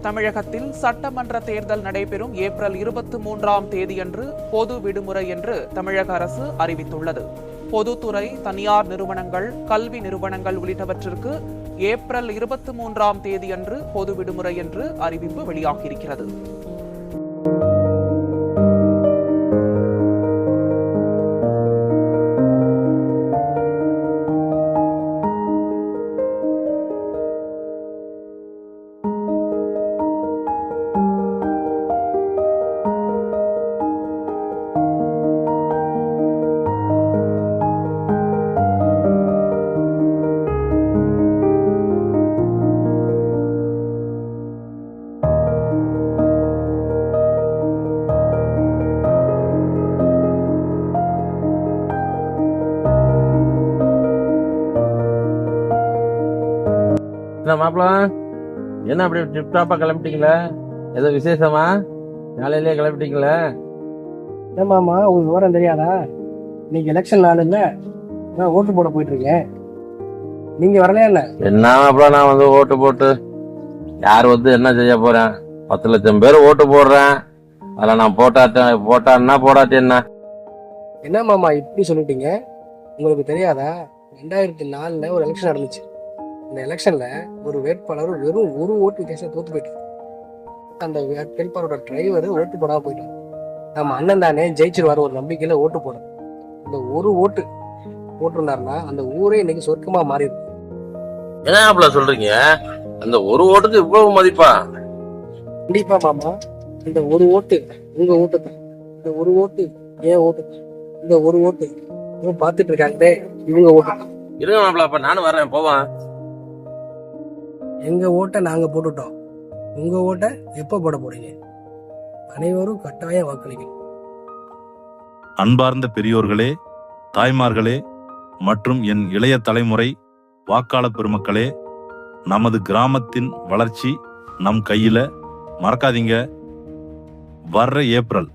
தமிழகத்தில் சட்டமன்ற தேர்தல் நடைபெறும் ஏப்ரல் 23ஆம் தேதியன்று பொது விடுமுறை என்று தமிழக அரசு அறிவித்துள்ளது. பொதுத்துறை, தனியார் நிறுவனங்கள், கல்வி நிறுவனங்கள் உள்ளிட்டவற்றிற்கு ஏப்ரல் 23ஆம் தேதியன்று பொது விடுமுறை என்று அறிவிப்பு வெளியாகியிருக்கிறது. என்ன மாப்பிள, என்ன அப்படி டிப்டாப்பா கிளம்பிட்டீங்களா? ஏதோ விசேஷமா? நாளையிலேயே கிளம்பிட்டீங்களா? ஏமாமா உங்களுக்கு விவரம் தெரியாதா? இன்னைக்கு எலெக்ஷன் நாள் இல்ல, நான் ஓட்டு போட போயிட்டு இருக்கேன். நீங்க வரலையா? இல்ல என்ன மாப்பிள, நான் வந்து ஓட்டு போட்டு யார் வந்து என்ன செய்ய போறேன்? 10 லட்சம் பேர் ஓட்டு போடுறேன். அதில் நான் போட்டான்னா போடாட்டி என்ன மாமா இப்படி சொல்லிட்டீங்க? உங்களுக்கு தெரியாதா? 2004 ஒரு எலெக்ஷன் நடந்துச்சு. இந்த எலெக்ஷன்ல ஒரு வேட்பாளர் வெறும் ஒரு ஓட்டு வித்தியாசம் தோத்து போயிட்டு, அந்த வேட்பாளரோட டிரைவர் ஓட்டு போடாம போயிட்டான். நம்ம அண்ணன் தானே ஜெயிச்சிருவாரு ஒரு நம்பிக்கையில ஓட்டு போட, இந்த ஒரு ஓட்டு போட்டிருந்தாருன்னா அந்த ஊரே இன்னைக்கு சொர்க்கமா மாறி இருக்கு. என்ன மாப்பிள சொல்றீங்க? அந்த ஒரு ஓட்டுக்கு இவ்வளவு மதிப்பா? கண்டிப்பா மாமா, இந்த ஒரு ஓட்டு உங்க ஓட்டு தான். இந்த ஒரு ஓட்டு ஏன் ஓட்டு தான். இந்த ஒரு ஓட்டு பாத்துட்டு இருக்காங்களே இவங்க ஓட்டு. இருங்க மாப்பிள, அப்ப நானும் வரேன், போவான். எங்க ஓட்டை நாங்க போட்டுட்டோம், உங்க ஓட்டை எப்ப போட போறீங்க? அனைவரும் கட்டாயம் வாக்களிக்கணும். அன்பார்ந்த பெரியோர்களே, தாய்மார்களே மற்றும் என் இளைய தலைமுறை வாக்காளர் பெருமக்களே, நமது கிராமத்தின் வளர்ச்சி நம் கையில. மறக்காதீங்க, வர்ற ஏப்ரல்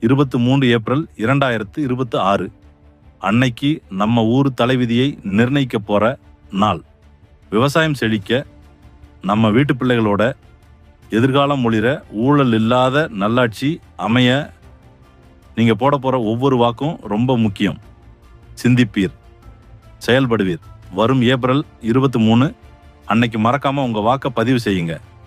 23 ஏப்ரல் 2026 அன்னைக்கு நம்ம ஊர் தலைவிதியை நிர்ணயிக்க போற நாள். விவசாயம் செழிக்க, நம்ம வீட்டு பிள்ளைகளோட எதிர்காலம் ஒளிர, ஊழல் இல்லாத நல்லாட்சி அமைய நீங்க போட போற ஒவ்வொரு வாக்கும் ரொம்ப முக்கியம். சிந்திப்பீர், செயல்படுவீர். வரும் ஏப்ரல் 23 அன்னைக்கு மறக்காம உங்க வாக்க பதிவு செய்யுங்க.